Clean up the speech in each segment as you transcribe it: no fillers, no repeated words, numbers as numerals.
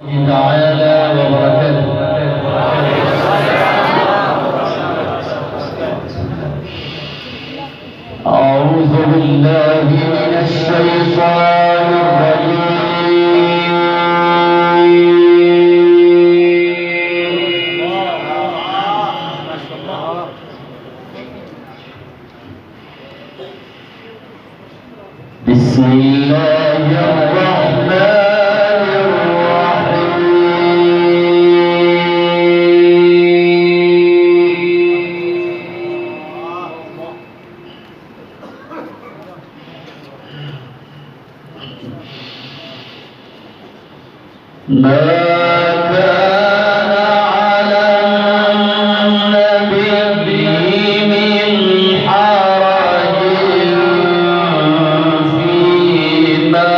تعالى وبركاته. أعوذ بالله من الشيطان الرجيم. بسم الله الرحمن ما كان على النبي من حرج فيما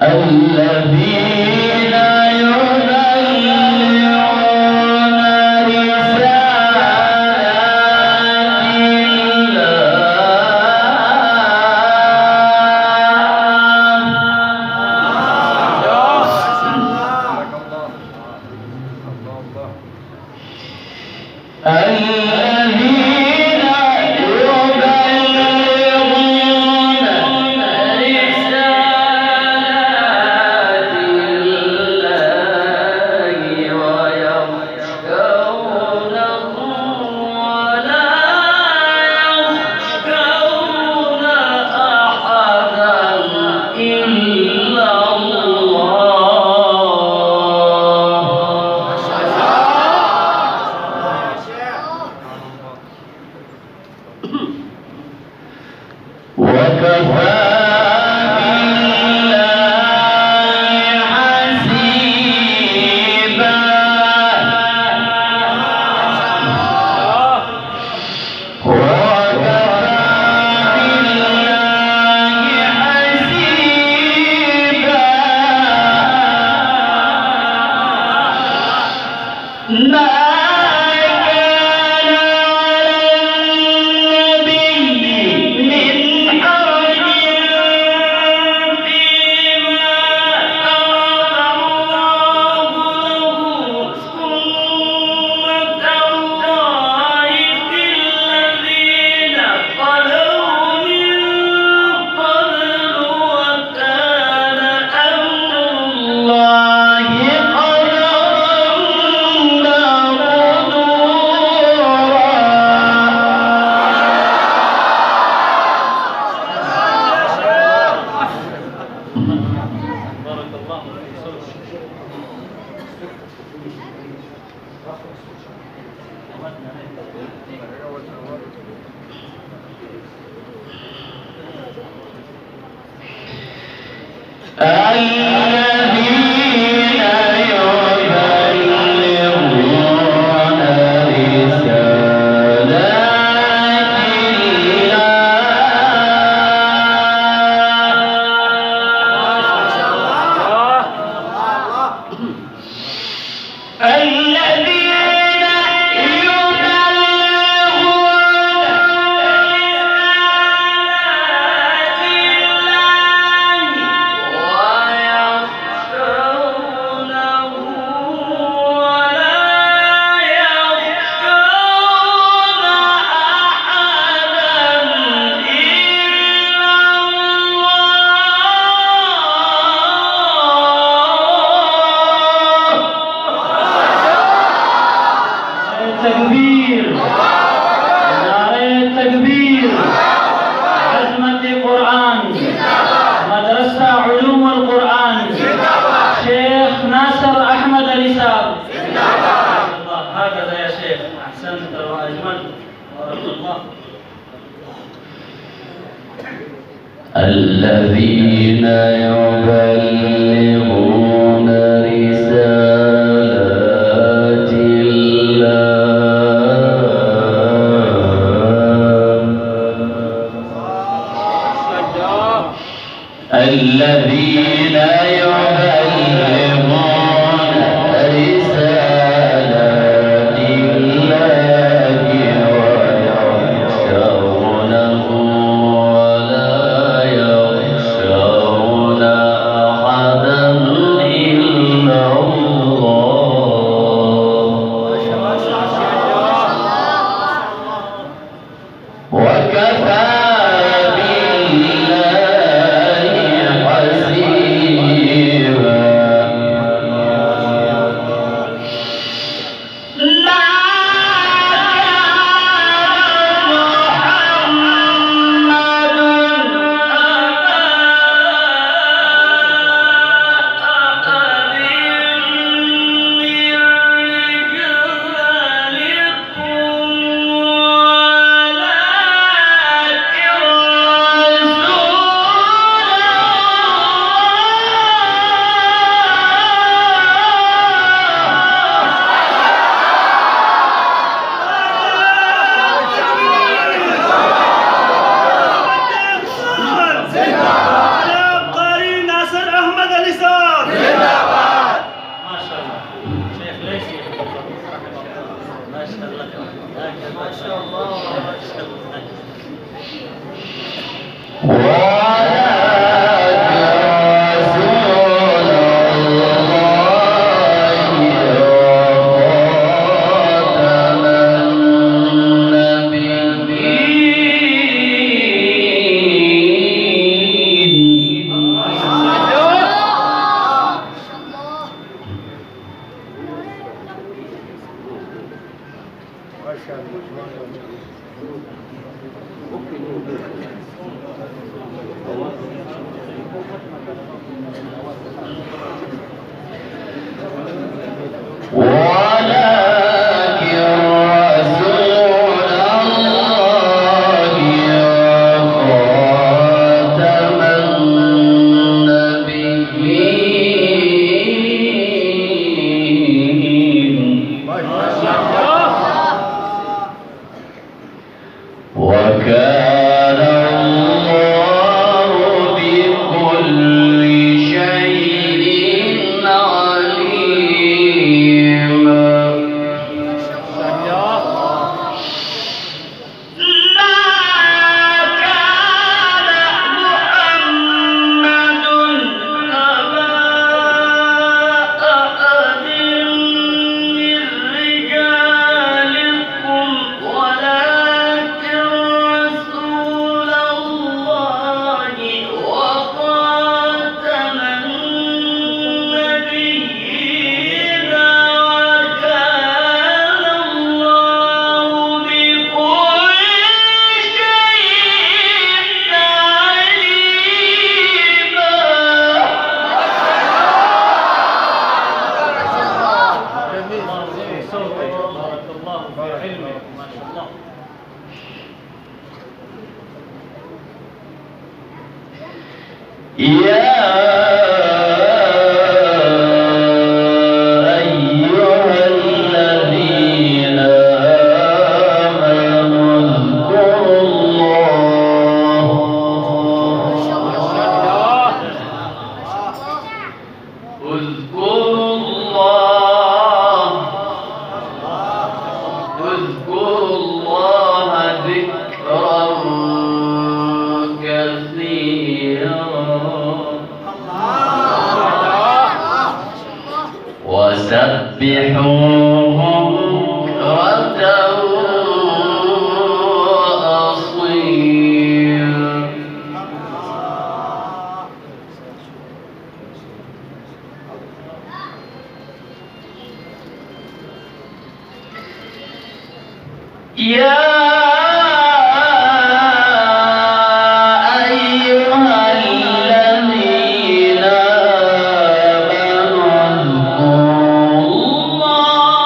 الذين يبلغون رسالات ما كان على النبي الذين يبلغون رسالات الله الذين يبلغون رسالات الله ويخشونه ولا يخشون أحدا إلا الله وكفى وكان الله بكل شيء عليما وسبحوه بكرة وأصيلا الذين آمنوا اذكروا الله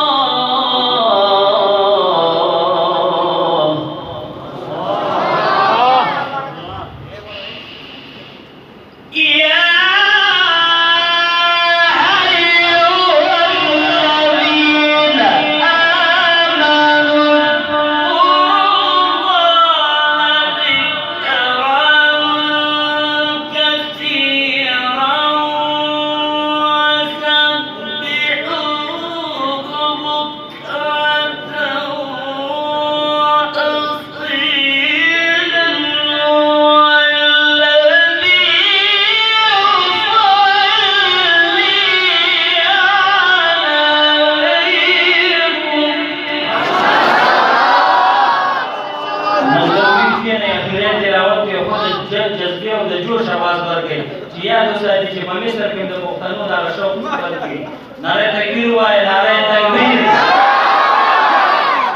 تلاوت کې خود جذبه او د جوش आवाज ورکړي چې یاد وساتئ چې په مصر کې د پښتنو د شوق ورکړي نعره تکبیر وایي نعره تکبیر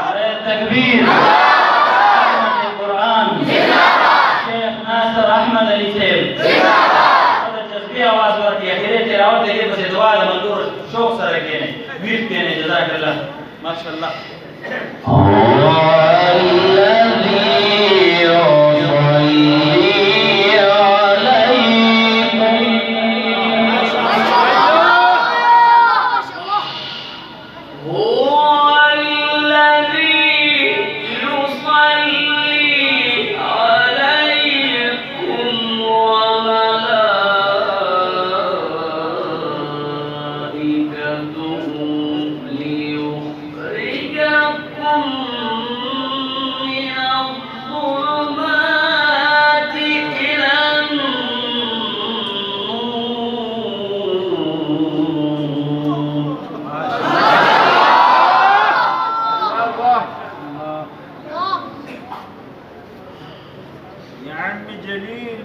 نعره تکبیر قرآن شیخ ناصر احمد علي صاحب د جذبه आवाज ورکړي اخیری تلاوت دې په دعا د منظور شوق سره کېنه ویر کېنه جزاک الله ماشاءالله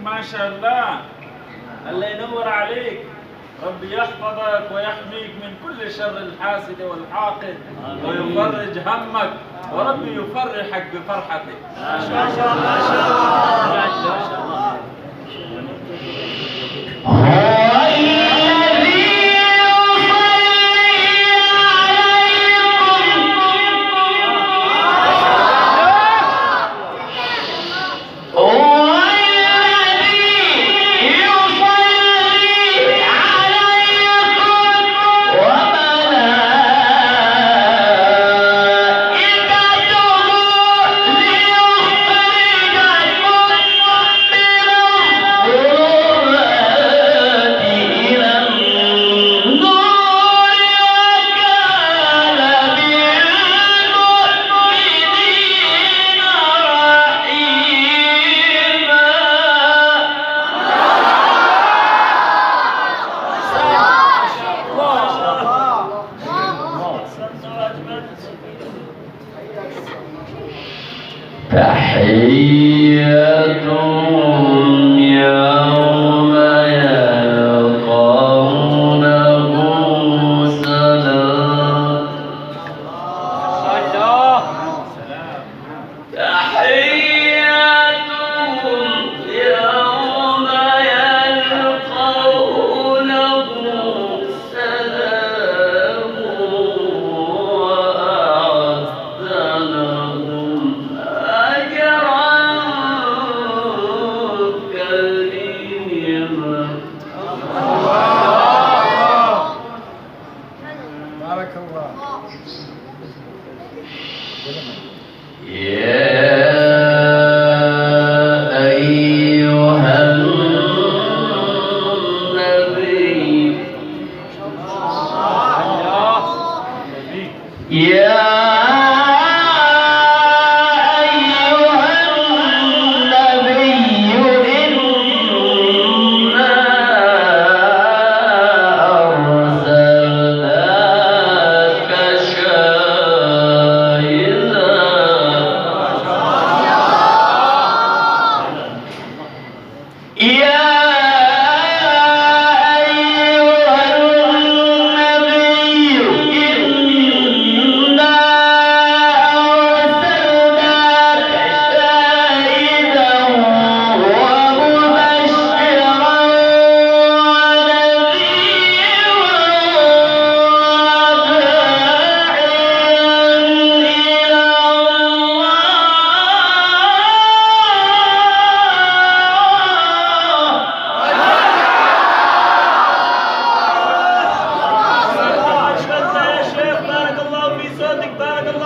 ما شاء الله الله ينور عليك ربي يحفظك ويحميك من كل شر الحاسد والحاقد ويفرج همك وربي يفرحك بفرحتك ما شاء الله ما شاء الله ما شاء الله تحيتهم يوم يلقونه سلام تحيتهم يوم يلقونه سلام وأعد لهم أجرا كريما بارك الله يا أيها النبي يا أيها النبي إنا أرسلناك شاهدا يا أيها النبي إنا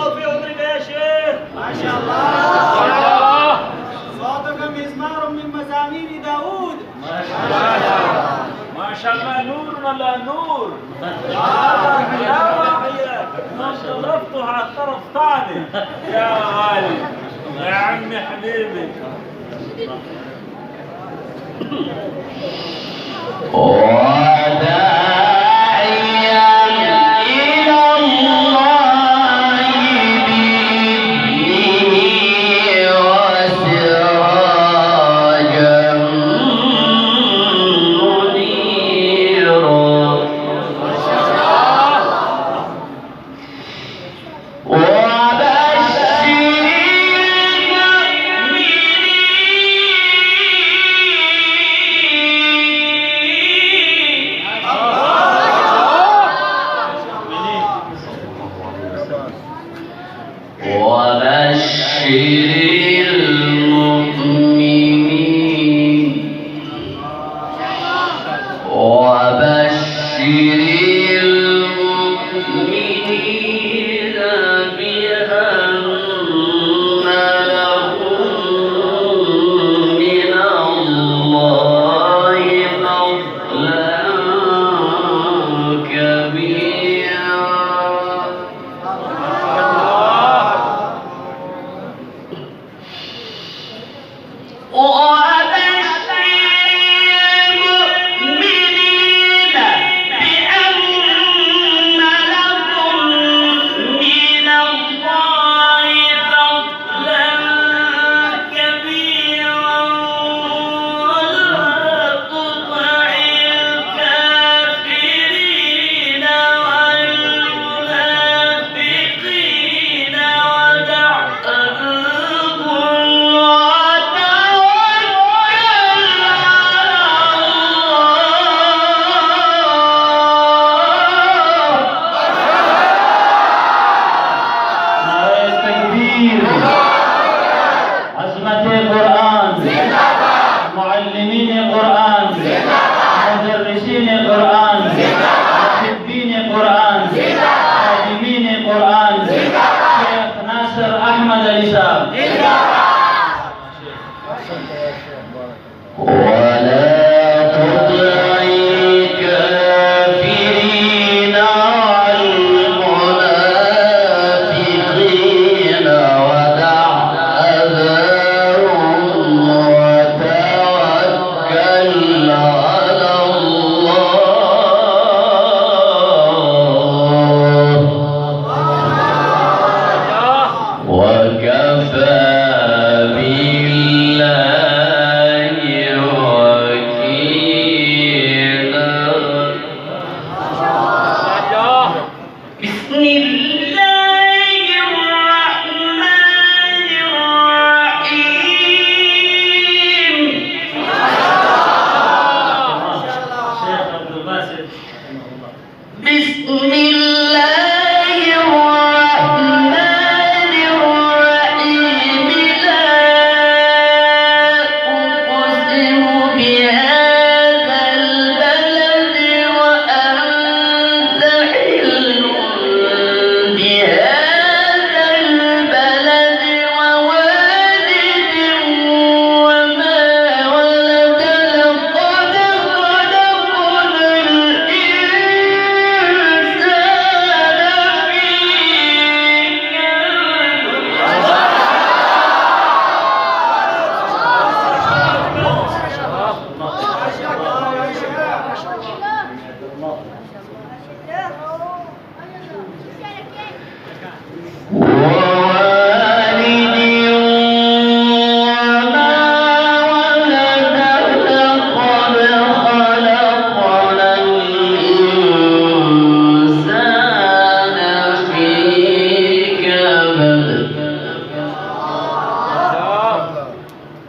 أرسلناك شاهدا ومبشرا صوتك مزمار من مزامير داود ما شاء الله نور ولا نور ضربته على الطرف ثاني يا غالي يا عمي حبيبي وداعيا إلى الله بإذنه وسراجا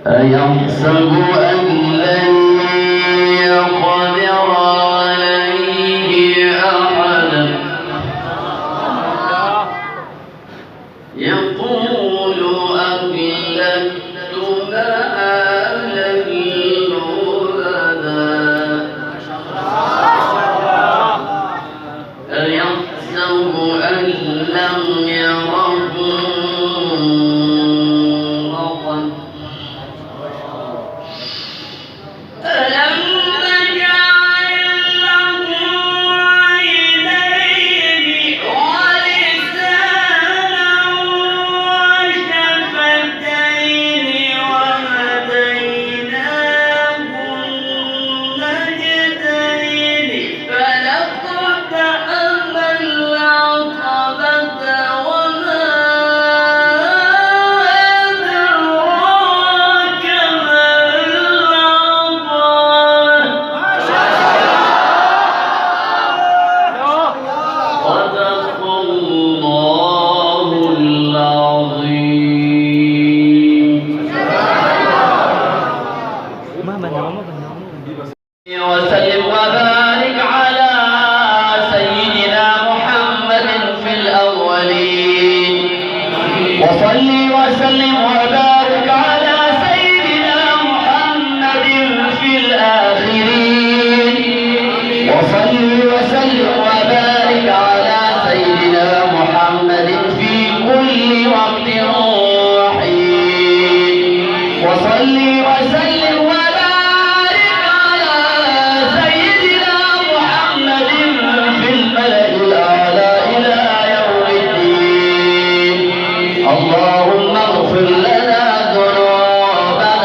أيحسب أن لن يقدر عليه أحد يقول أهلكت مالا لبدا أيحسب أن لم يره ألم نجعل له عينين ولسانا وشفتين وهديناه النجدين فلاقتحم العقبة وما أدراك ما صدق الله العظيم. وسلم وبارك على سيدنا محمد في الأولين وصلي وسلم وبارك على سيدنا محمد في الآخرين وصلي وسلم وبارك على سيدنا محمد في كل وقت وحين وصلي وسلم وبارك على سيدنا محمد في الملأ الأعلى إلى يوم الدين. اللهم اغفر لنا ذنوبنا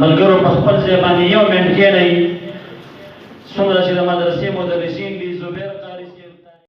ملګرو په خپل ځای باندې یو منټ کېنئ څومره چې د مدرسې مدرسین